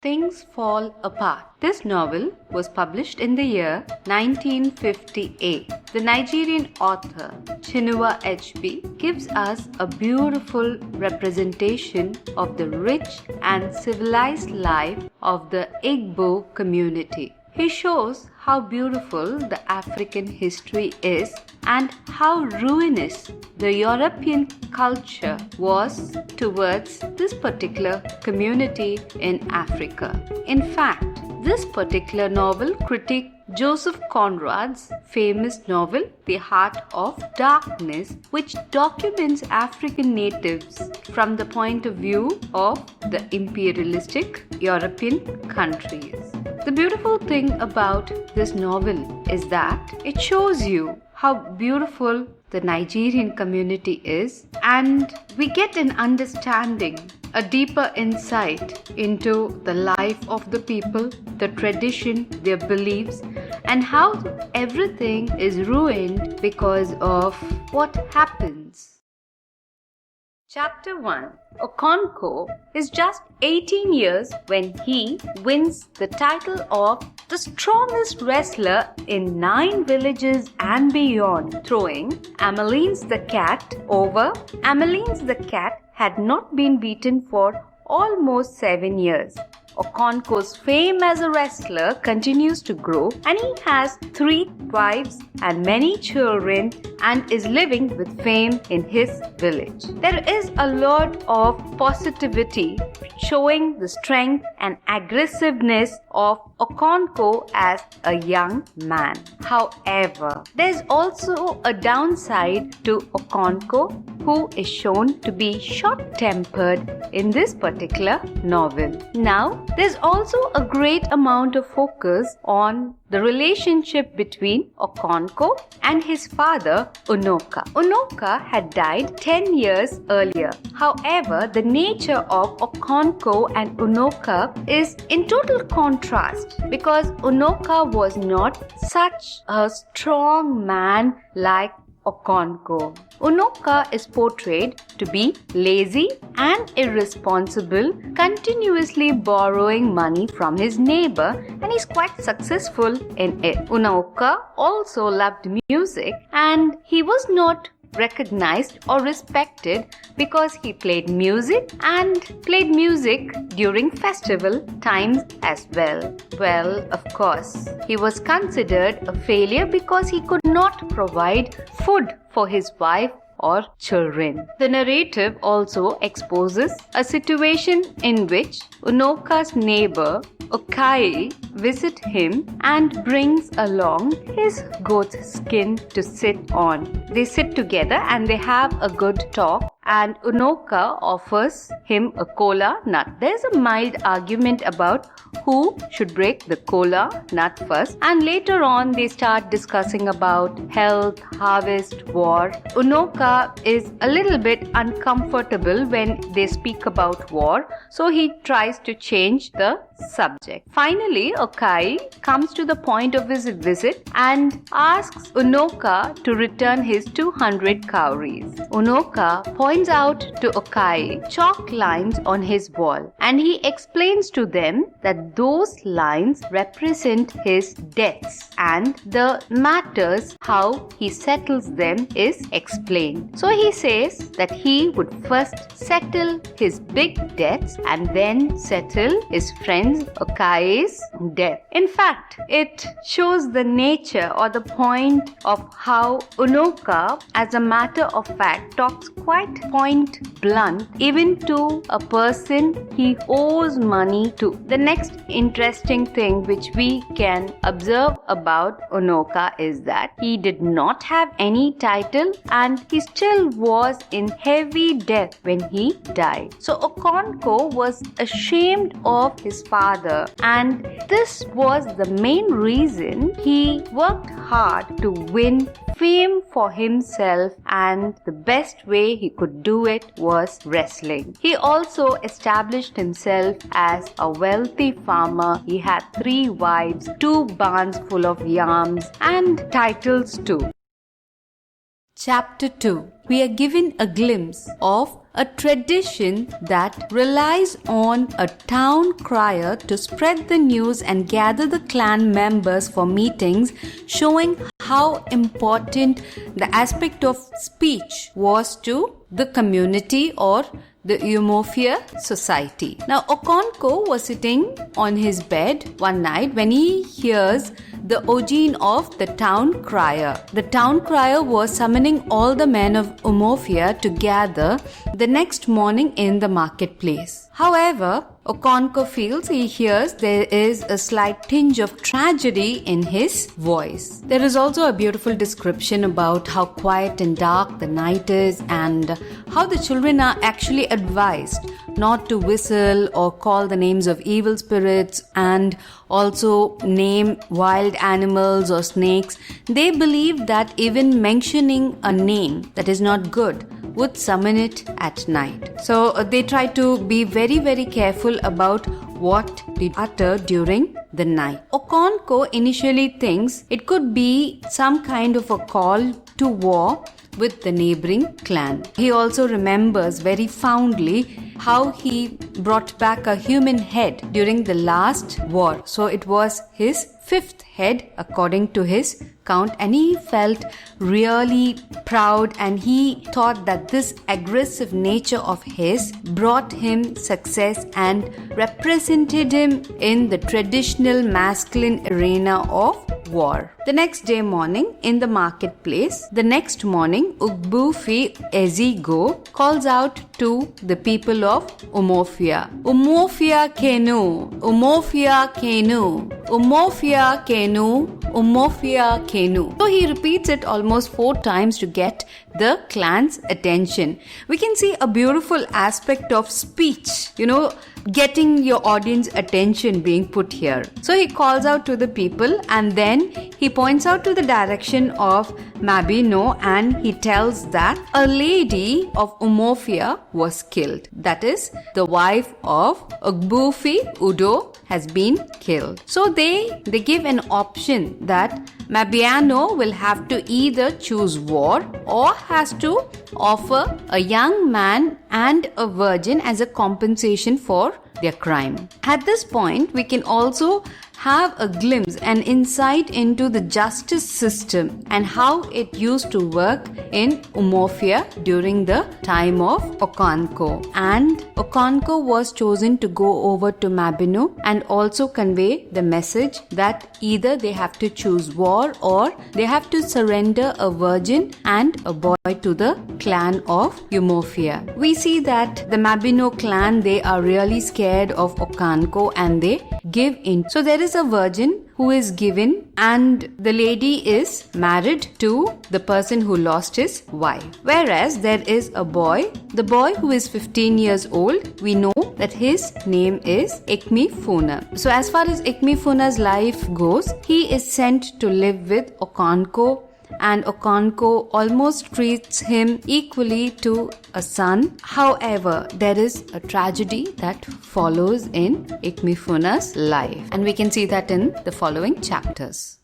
Things Fall Apart. This novel was published in the year 1958. The Nigerian author Chinua Achebe gives us a beautiful representation of the rich and civilized life of the Igbo community. He shows how beautiful the African history is and how ruinous the European culture was towards this particular community in Africa. In fact, this particular novel critiqued Joseph Conrad's famous novel, The Heart of Darkness, which documents African natives from the point of view of the imperialistic European countries. The beautiful thing about this novel is that it shows you how beautiful the Nigerian community is, and we get an understanding, a deeper insight into the life of the people, the tradition, their beliefs, and how everything is ruined because of what happens. Chapter 1. Okonkwo is just 18 years when he wins the title of the strongest wrestler in 9 villages and beyond, throwing Amelines the cat over. Amelines the cat had not been beaten for almost 7 years. Okonkwo's fame as a wrestler continues to grow, and he has 3 wives and many children and is living with fame in his village. There is a lot of positivity showing the strength and aggressiveness of Okonkwo as a young man. However, there is also a downside to Okonkwo, who is shown to be short-tempered in this particular novel. Now, there's also a great amount of focus on the relationship between Okonkwo and his father, Unoka. Unoka had died 10 years earlier. However, the nature of Okonkwo and Unoka is in total contrast because Unoka was not such a strong man like Okonkwo. Unoka is portrayed to be lazy and irresponsible, continuously borrowing money from his neighbor, and is quite successful in it. Unoka also loved music, and he was not recognized or respected because he played music during festival times as well. Well, of course, he was considered a failure because he could not provide food for his wife or children. The narrative also exposes a situation in which Unoka's neighbor Okai visits him and brings along his goat's skin to sit on. They sit together and they have a good talk, and Unoka offers him a kola nut. There's a mild argument about who should break the kola nut first, and later on they start discussing about health, harvest, war. Unoka is a little bit uncomfortable when they speak about war, so he tries to change the subject. Finally, Okai comes to the point of his visit and asks Unoka to return his 200 cowries. Unoka points out to Okai chalk lines on his wall, and he explains to them that those lines represent his debts, and the matters how he settles them is explained. So he says that he would first settle his big debts and then settle his friend Okai's death. In fact, it shows the nature or the point of how Unoka, as a matter of fact, talks quite point blunt even to a person he owes money to. The next interesting thing which we can observe about Unoka is that he did not have any title and he still was in heavy debt when he died. So Okonkwo was ashamed of his father, and this was the main reason he worked hard to win fame for himself, and the best way he could do it was wrestling. He also established himself as a wealthy farmer. He had 3 wives, 2 barns full of yams, and titles too. Chapter 2. We are given a glimpse of a tradition that relies on a town crier to spread the news and gather the clan members for meetings, showing how important the aspect of speech was to the community or the Umofia society. Now, Okonko was sitting on his bed one night when he hears the origin of the town crier. The town crier was summoning all the men of Umofia to gather the next morning in the marketplace. However, Okonko feels he hears there is a slight tinge of tragedy in his voice. There is also a beautiful description about how quiet and dark the night is and how the children are actually advised not to whistle or call the names of evil spirits and also name wild animals or snakes. They believe that even mentioning a name that is not good would summon it at night. So they try to be very, very careful about what they utter during the night. Okonko initially thinks it could be some kind of a call to war with the neighboring clan. He also remembers very fondly how he brought back a human head during the last war. So it was his 5th head according to his count, and he felt really proud, and he thought that this aggressive nature of his brought him success and represented him in the traditional masculine arena of war. The next day morning in the marketplace, Ugbufi Ezigo calls out to the people of Umofia. Umofia Kenu, Umofia Kenu, Umofia Kenu, Umofia Kenu. So he repeats it almost 4 times to get the clan's attention. We can see a beautiful aspect of speech, getting your audience attention being put here. So he calls out to the people and then he points out to the direction of Mabino and he tells that a lady of Umofia was killed. That is, the wife of Ugbufi Udo has been killed. So they give an option that Mabiano will have to either choose war or has to offer a young man and a virgin as a compensation for their crime. At this point, we can also have a glimpse and insight into the justice system and how it used to work in Umofia during the time of Okonko. And Okonko was chosen to go over to Mabino and also convey the message that either they have to choose war or they have to surrender a virgin and a boy to the clan of Umofia. We see that the Mabino clan, they are really scared of Okonko and they give in. So there is a virgin who is given and the lady is married to the person who lost his wife. Whereas there is a boy, the boy who is 15 years old, we know that his name is Ikmifuna. So as far as Ikmifuna's life goes, he is sent to live with Okonko, and Okonko almost treats him equally to a son. However, there is a tragedy that follows in Ikmifuna's life, and we can see that in the following chapters.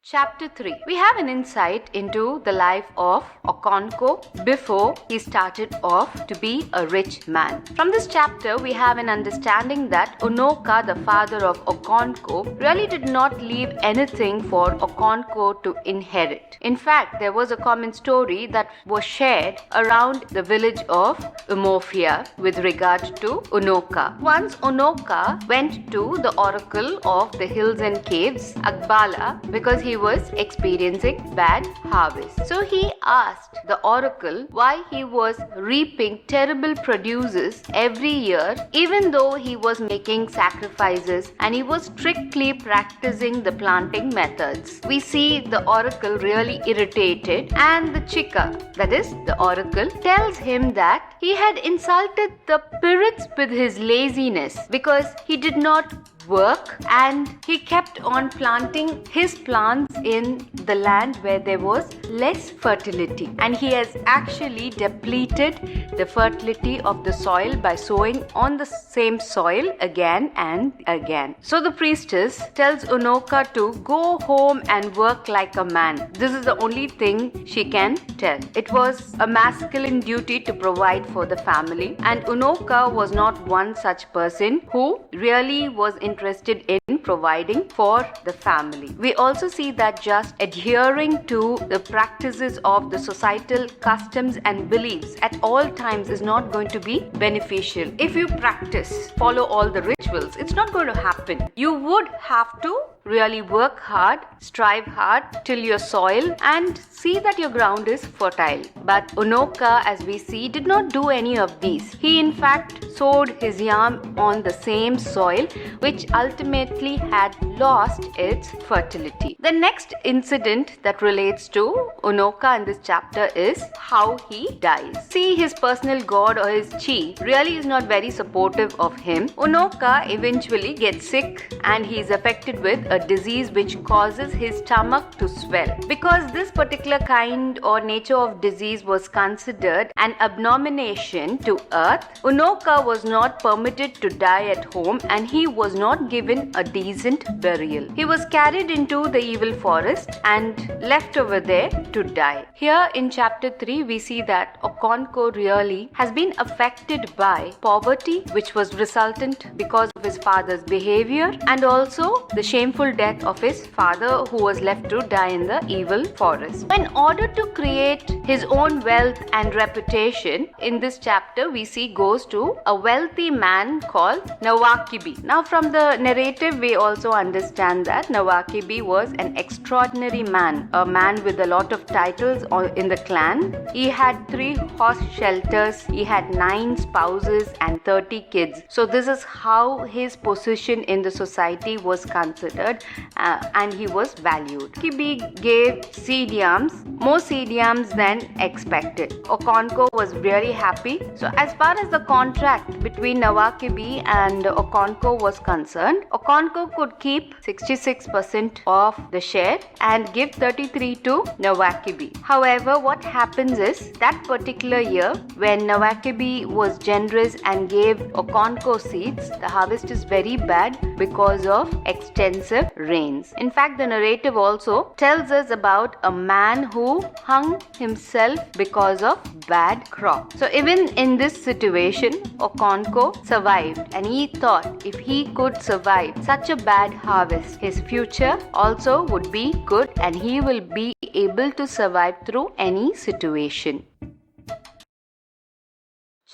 Chapter 3. We have an insight into the life of Okonko before he started off to be a rich man. From this chapter, we have an understanding that Onoka, the father of Okonko, really did not leave anything for Okonko to inherit. In fact, there was a common story that was shared around the village of Umofia with regard to Onoka. Once Onoka went to the oracle of the hills and caves, Akbala, because he was experiencing bad harvest. So he asked the oracle why he was reaping terrible produces every year, even though he was making sacrifices and he was strictly practicing the planting methods. We see the oracle really irritated, and the Chika, that is the oracle, tells him that he had insulted the spirits with his laziness because he did not work, and he kept on planting his plants in the land where there was less fertility, and he has actually depleted the fertility of the soil by sowing on the same soil again and again. So the priestess tells Unoka to go home and work like a man. This is the only thing she can tell. It was a masculine duty to provide for the family, and Unoka was not one such person who really was interested in providing for the family. We also see that just adhering to the practices of the societal customs and beliefs at all times is not going to be beneficial. If you follow all the rituals, it's not going to happen. You would have to really work hard, strive hard till your soil and see that your ground is fertile. But Unoka, as we see, did not do any of these. He in fact sowed his yam on the same soil, which ultimately had lost its fertility. The next incident that relates to Unoka in this chapter is how he dies. See, his personal god or his chi really is not very supportive of him. Unoka eventually gets sick and he is affected with a disease which causes his stomach to swell. Because this particular kind or nature of disease was considered an abomination to earth, Unoka was not permitted to die at home and he was not given a decent burial. He was carried into the evil forest and left over there to die. Here in chapter 3 we see that Okonko really has been affected by poverty, which was resultant because of his father's behavior, and also the shameful death of his father who was left to die in the evil forest. In order to create his own wealth and reputation, in this chapter we see goes to a wealthy man called Nawakibi. Now from the narrative we also understand that Nawakibi was an extraordinary man, a man with a lot of titles in the clan. He had 3 horse shelters, he had 9 spouses and 30 kids. So this is how his position in the society was considered and he was valued. Kibi gave seed yams, more seed yams than expected. Okonko was really happy. So as far as the contract between Nawakibi and Okonko was concerned, Okonko could keep 66% of the share and give 33 to Nawakibi. However, what happens is that particular year when Nawakibi was generous and gave Okonko seeds, the harvest is very bad because of extensive rains. In fact, the narrative also tells us about a man who hung himself because of bad crop. So even in this situation, Okonko survived, and he thought if he could survive such a bad harvest, his future also would be good and he will be able to survive through any situation.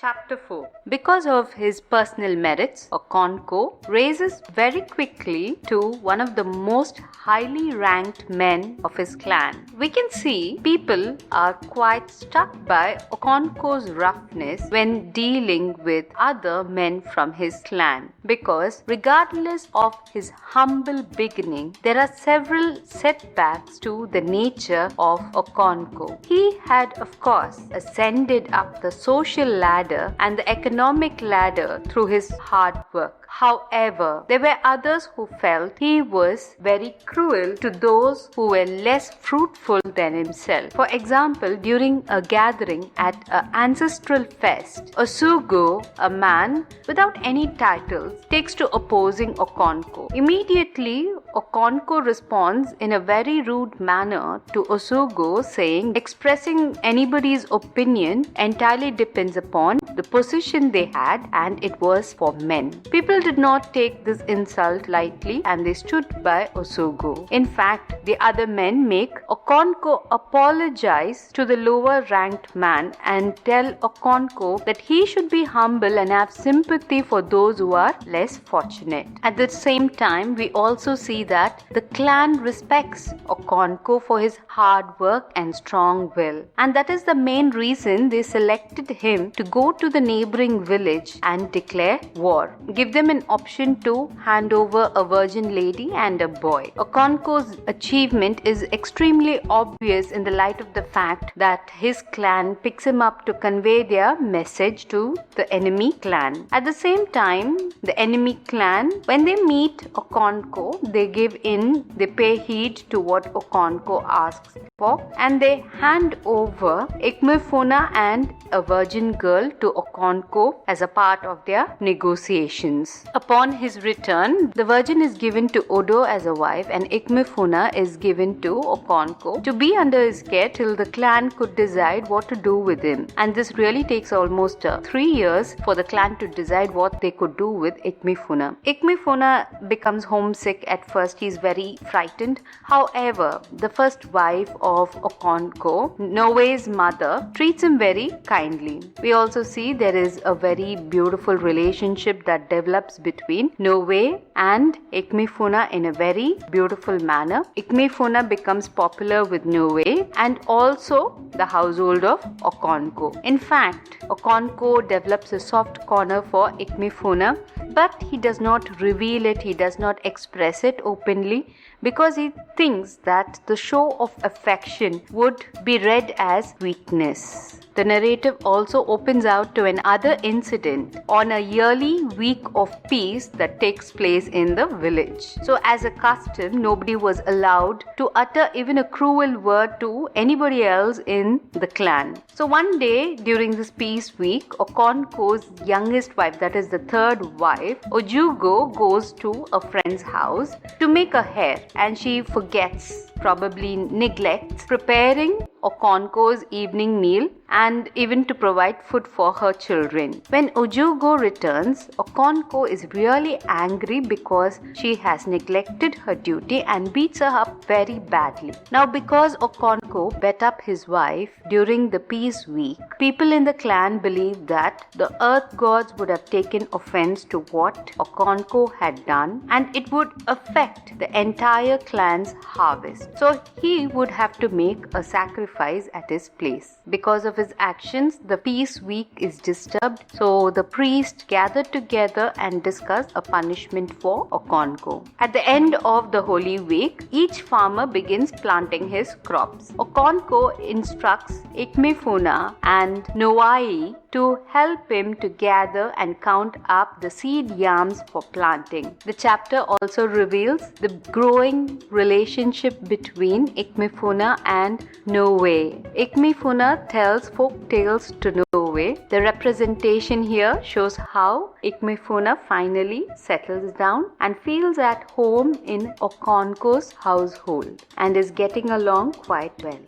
Chapter 4. Because of his personal merits, Okonko raises very quickly to one of the most highly ranked men of his clan. We can see people are quite struck by Okonko's roughness when dealing with other men from his clan, because regardless of his humble beginning, there are several setbacks to the nature of Okonko. He had, of course, ascended up the social ladder and the economic ladder through his hard work. However, there were others who felt he was very cruel to those who were less fruitful than himself. For example, during a gathering at an ancestral fest, Osugo, a man without any titles, takes to opposing Okonko. Immediately, Okonko responds in a very rude manner to Osugo, saying expressing anybody's opinion entirely depends upon the position they had, and it was for men. People did not take this insult lightly and they stood by Osugo. In fact, the other men make Okonko apologize to the lower ranked man and tell Okonko that he should be humble and have sympathy for those who are less fortunate. At the same time, we also see that the clan respects Okonko for his hard work and strong will, and that is the main reason they selected him to go go to the neighboring village and declare war. Give them an option to hand over a virgin lady and a boy. Okonko's achievement is extremely obvious in the light of the fact that his clan picks him up to convey their message to the enemy clan. At the same time, the enemy clan, when they meet Okonko, they give in, they pay heed to what Okonko asks for, and they hand over Ikmefuna and a virgin girl to Okonko as a part of their negotiations. Upon his return, the virgin is given to Odo as a wife and Ikmefuna is given to Okonko to be under his care till the clan could decide what to do with him. And this really takes almost 3 years for the clan to decide what they could do with Ikmefuna. Ikmefuna becomes homesick at first. He is very frightened. However, the first wife of Okonko, Noe's mother, treats him very kindly. We also see there is a very beautiful relationship that develops between Noe and Ikmefuna in a very beautiful manner. Ikmefuna becomes popular with Noe and also the household of Okonko. In fact, Okonko develops a soft corner for Ikmefuna, but he does not reveal it, he does not express it openly because he thinks that the show of affection would be read as weakness. The narrative also opens out to another incident on a yearly week of peace that takes place in the village. So as a custom, nobody was allowed to utter even a cruel word to anybody else in the clan. So one day during this peace week, Okonko's youngest wife, that is the third wife, Ojugo, goes to a friend's house to make a hair and she forgets, probably neglects, preparing Okonko's evening meal and even to provide food for her children. When Ojugo returns, Okonko is really angry because she has neglected her duty and beats her up very badly. Now because Okonko bet up his wife during the peace week, people in the clan believe that the earth gods would have taken offense to what Okonko had done and it would affect the entire clan's harvest. So he would have to make a sacrifice at his place. Because of his actions, the peace week is disturbed. So the priests gather together and discuss a punishment for Okonko. At the end of the holy week, each farmer begins planting his crops. Okonko instructs Ikmefuna and Noai to help him to gather and count up the seed yams for planting. The chapter also reveals the growing relationship between Ikmefuna and Noe. Ikmefuna tells folk tales to Noe. The representation here shows how Ikmefuna finally settles down and feels at home in Okonko's household and is getting along quite well.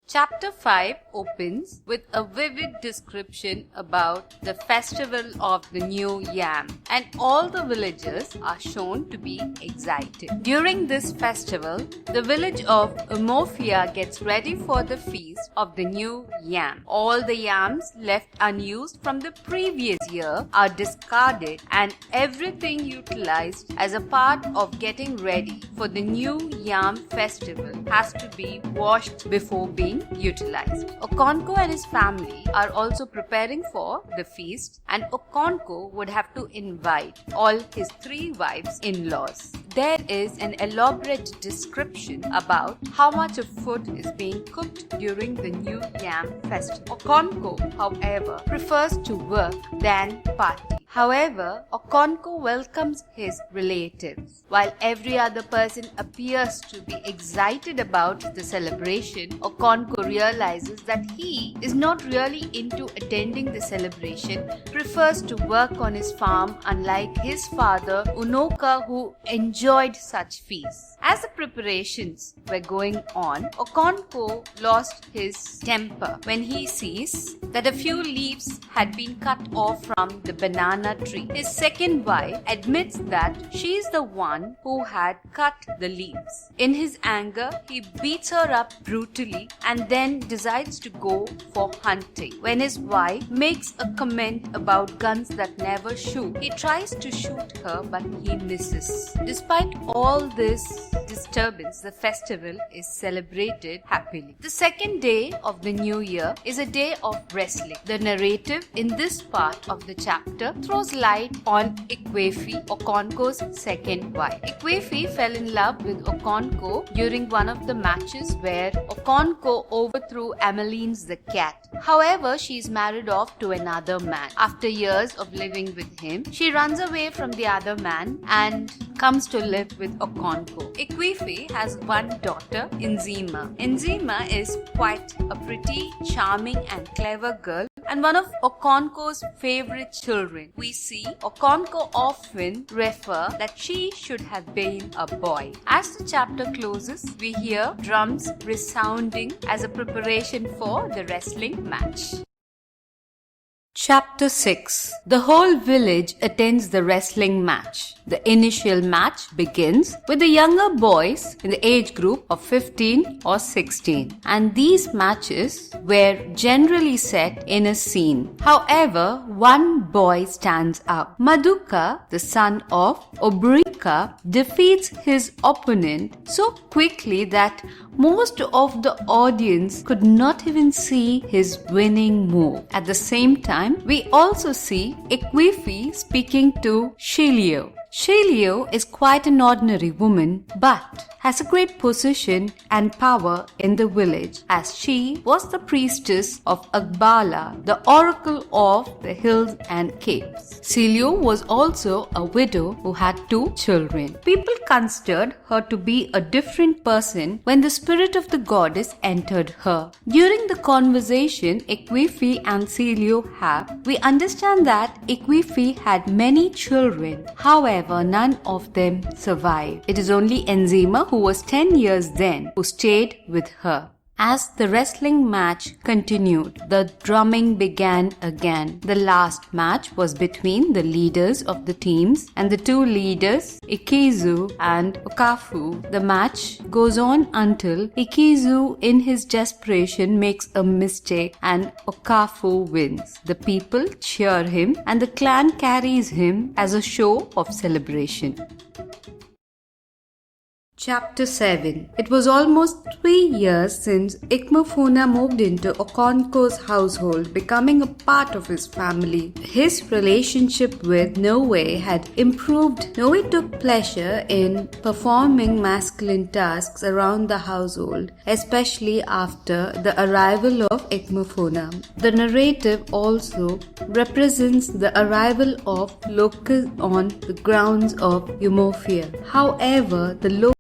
Chapter 5 opens with a vivid description about the festival of the new yam, and all the villagers are shown to be excited. During this festival, the village of Umofia gets ready for the feast of the new yam. All the yams left unused from the previous year are discarded and everything utilized as a part of getting ready for the new yam festival has to be washed before being utilized. Okonko and his family are also preparing for the feast, and Okonko would have to invite all his 3 wives-in-laws. There is an elaborate description about how much of food is being cooked during the new yam festival. Okonko, however, prefers to work than party. However, Okonko welcomes his relatives. While every other person appears to be excited about the celebration, Okonko realizes that he is not really into attending the celebration, prefers to work on his farm unlike his father Unoka, who enjoyed such feasts. As the preparations were going on, Okonko lost his temper when he sees that a few leaves had been cut off from the banana tree. His second wife admits that she is the one who had cut the leaves. In his anger, he beats her up brutally and then decides to go for hunting. When his wife makes a comment about guns that never shoot, he tries to shoot her but he misses. Despite all this, disturbance, the festival is celebrated happily. The second day of the new year is a day of wrestling. The narrative in this part of the chapter throws light on Ikwefi, Okonko's second wife. Ikwefi fell in love with Okonko during one of the matches where Okonko overthrew Emmeline's the cat. However, she is married off to another man. After years of living with him, she runs away from the other man and comes to live with Okonko. Ikwefi has one daughter, Nzima. Nzima is quite a pretty, charming and clever girl and one of Okonko's favorite children. We see Okonko often refer that she should have been a boy. As the chapter closes, we hear drums resounding as a preparation for the wrestling match. Chapter 6. The whole village attends the wrestling match. The initial match begins with the younger boys in the age group of 15 or 16, and these matches were generally set in a scene. However, one boy stands out. Maduka, the son of Obrika, defeats his opponent so quickly that most of the audience could not even see his winning move. At the same time, we also see Ikwefi speaking to Shilio. Shilio is quite an ordinary woman but has a great position and power in the village as she was the priestess of Agbala, the oracle of the hills and caves. Shilio was also a widow who had 2 children. People considered her to be a different person when the spirit of the goddess entered her. During the conversation Ikwefi and Shilio have, we understand that Ikwefi had many children. However, none of them survived. It is only Nzima, who was 10 years then, who stayed with her. As the wrestling match continued, the drumming began again. The last match was between the leaders of the teams and the 2 leaders, Ikizu and Okafu. The match goes on until Ikizu, in his desperation, makes a mistake and Okafu wins. The people cheer him and the clan carries him as a show of celebration. Chapter 7. It was almost 3 years since Ikmefuna moved into Okonko's household, becoming a part of his family. His relationship with Noe had improved. Noe took pleasure in performing masculine tasks around the household, especially after the arrival of Ikmefuna. The narrative also represents the arrival of locusts on the grounds of Umofia. However, the locusts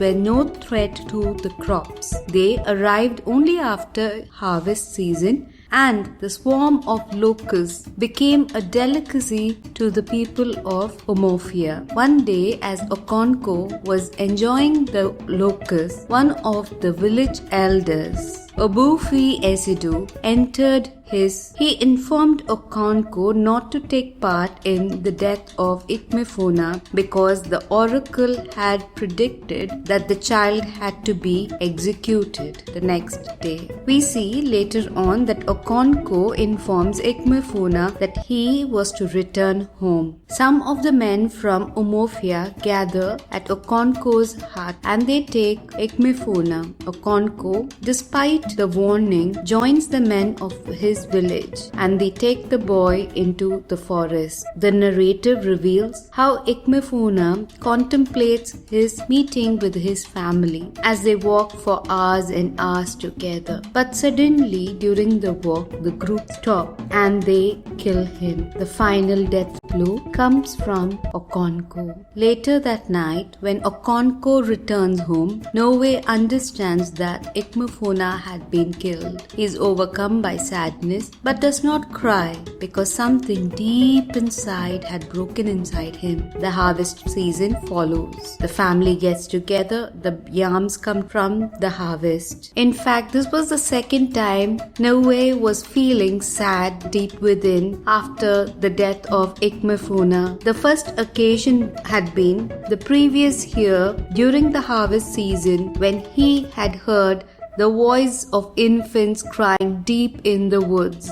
were no threat to the crops. They arrived only after harvest season, and the swarm of locusts became a delicacy to the people of Umofia. One day, as Okonko was enjoying the locusts, one of the village elders, Obufi Esidu, entered he informed Okonko not to take part in the death of Ikmefuna because the oracle had predicted that the child had to be executed the next day. We see later on that Okonko informs Ikmefuna that he was to return home. Some of the men from Umofia gather at Okonko's hut and they take Ikmefuna. Okonko, despite the warning, joins the men of his village and they take the boy into the forest. The narrative reveals how Ikmefuna contemplates his meeting with his family as they walk for hours and hours together. But suddenly during the walk, the group stop and they kill him. The final death blow comes from Okonko. Later that night, when Okonko returns home, Noe understands that Ikmefuna had been killed. He is overcome by sadness but does not cry because something deep inside had broken inside him. The harvest season follows. The family gets together, the yams come from the harvest. In fact, this was the second time Noe was feeling sad deep within after the death of Ikmefuna. The first occasion had been the previous year during the harvest season when he had heard the voice of infants crying deep in the woods.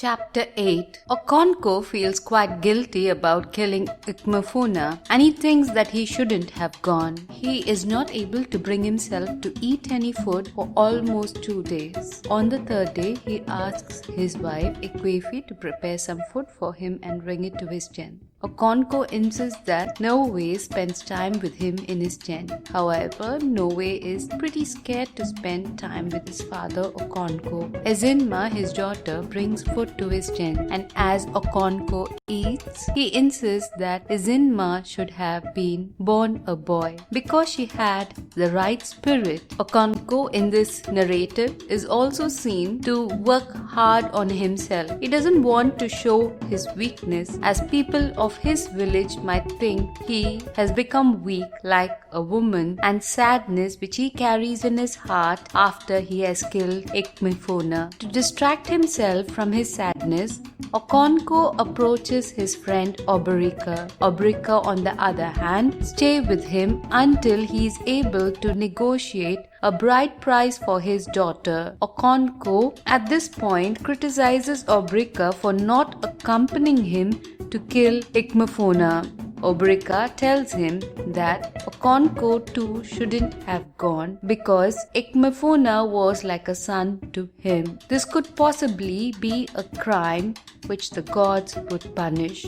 Chapter 8. Okonko feels quite guilty about killing Ikmefuna and he thinks that he shouldn't have gone. He is not able to bring himself to eat any food for almost 2 days. On the third day, he asks his wife Ikwefi to prepare some food for him and bring it to his tent. Okonko insists that Noe spends time with him in his tent. However, Noe is pretty scared to spend time with his father Okonko. Ezinma, his daughter, brings food to his tent, and as Okonko eats, he insists that Ezinma should have been born a boy because she had the right spirit. Okonko in this narrative is also seen to work hard on himself. He doesn't want to show his weakness, as people of his village might think he has become weak like a woman, and sadness which he carries in his heart after he has killed Ikmefuna. To distract himself from his sadness, Okonko approaches his friend Oberika. Oberika, on the other hand, stays with him until he is able to negotiate a bride price for his daughter. Okonko at this point criticizes Oberika for not accompanying him to kill Ikmefuna. Oberika tells him that Okonko too shouldn't have gone because Ikmefuna was like a son to him. This could possibly be a crime which the gods would punish.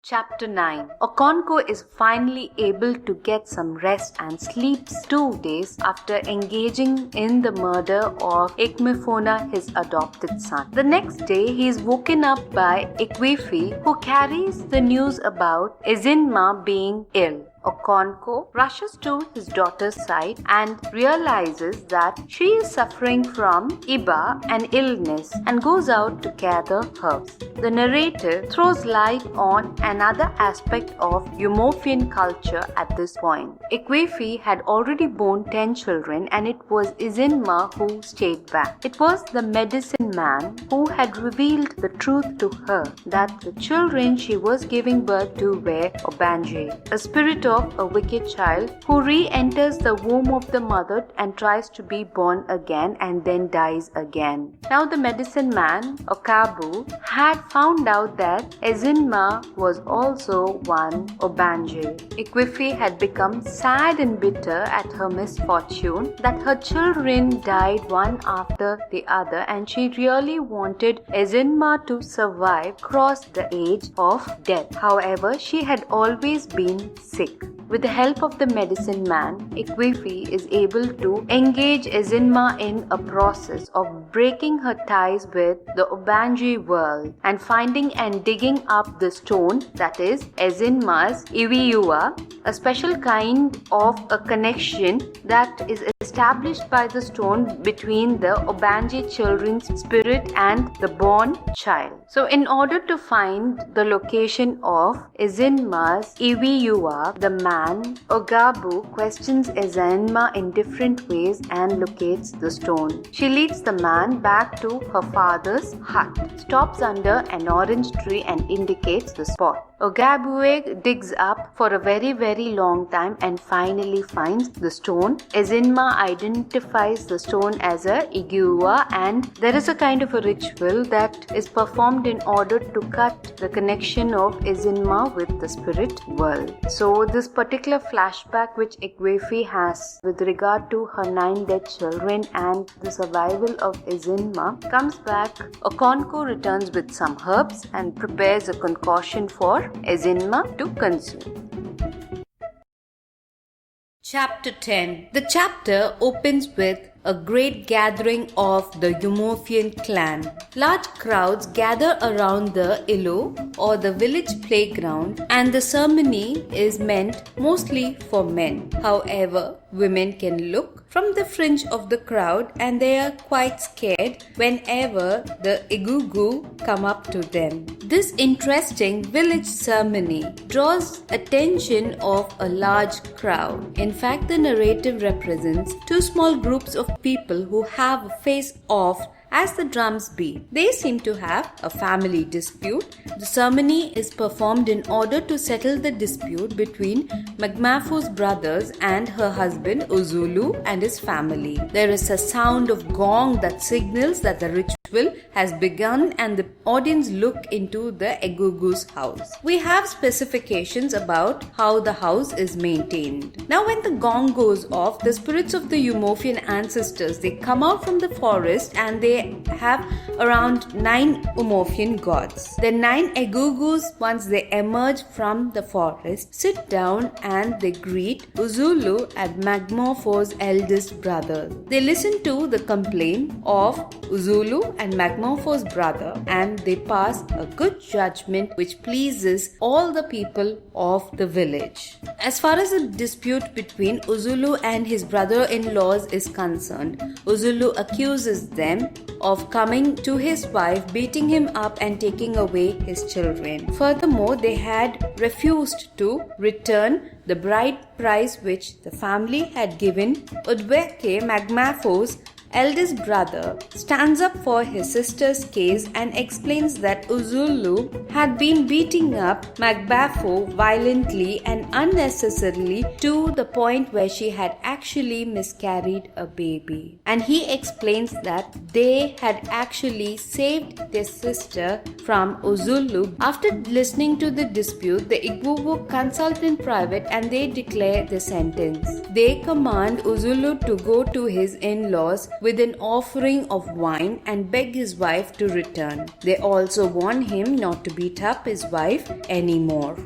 Chapter 9. Okonko is finally able to get some rest and sleeps 2 days after engaging in the murder of Ikmefuna, his adopted son. The next day, he is woken up by Ikwefi, who carries the news about Ezinma being ill. Okonko rushes to his daughter's side and realizes that she is suffering from Iba, an illness, and goes out to gather herbs. The narrator throws light on another aspect of Yumofian culture at this point. Ikwefi had already borne 10 children, and it was Ezinma who stayed back. It was the medicine man who had revealed the truth to her that the children she was giving birth to were Obanje, a spirit of a wicked child who re-enters the womb of the mother and tries to be born again and then dies again. Now the medicine man, Okabu, had found out that Ezinma was also one Obanje. Ikwefi had become sad and bitter at her misfortune that her children died one after the other, and she really wanted Ezinma to survive across the age of death. However, she had always been sick. With the help of the medicine man, Ikwefi is able to engage Ezinma in a process of breaking her ties with the Obanje world and finding and digging up the stone that is Ezinma's Iwiua, a special kind of a connection that is established by the stone between the Obanje children's spirit and the born child. So in order to find the location of Ezinma's Iwiua, the man Ogabu questions Ezinma in different ways and locates the stone. She leads the man back to her father's hut, stops under an orange tree and indicates the spot. Ogabue digs up for a very long time and finally finds the stone. Ezinma identifies the stone as a Iguwa, and there is a kind of a ritual that is performed in order to cut the connection of Ezinma with the spirit world. So this particular flashback which Ikwefi has with regard to her 9 dead children and the survival of Ezinma comes back. Okonko returns with some herbs and prepares a concoction for Ezinma to consume. Chapter 10. The chapter opens with a great gathering of the Yumofian clan. Large crowds gather around the Ilo or the village playground, and the ceremony is meant mostly for men. However, women can look from the fringe of the crowd and they are quite scared whenever the Igugu come up to them. This interesting village ceremony draws attention of a large crowd. In fact, the narrative represents 2 small groups of people who have a face-off as the drums beat. They seem to have a family dispute. The ceremony is performed in order to settle the dispute between Magmafu's brothers and her husband Uzulu and his family. There is a sound of gong that signals that the ritual has begun and the audience look into the Egugu's house. We have specifications about how the house is maintained. Now when the gong goes off, the spirits of the Eumorphian ancestors, they come out from the forest and they have around 9 Eumorphian gods. The 9 Egugus, once they emerge from the forest, sit down and they greet Uzulu and Magmorpho's eldest brother. They listen to the complaint of Uzulu and Magmorpho's brother and they pass a good judgment which pleases all the people of the village. As far as the dispute between Uzulu and his brother-in-laws is concerned, Uzulu accuses them of coming to his wife, beating him up and taking away his children. Furthermore, they had refused to return the bride price which the family had given. Udweke, Magmorpho's eldest brother, stands up for his sister's case and explains that Uzulu had been beating up Magmorpho violently and unnecessarily to the point where she had actually miscarried a baby. And he explains that they had actually saved their sister from Uzulu. After listening to the dispute, the Igbubu consult in private and they declare the sentence. They command Uzulu to go to his in-laws with an offering of wine and beg his wife to return. They also warn him not to beat up his wife anymore.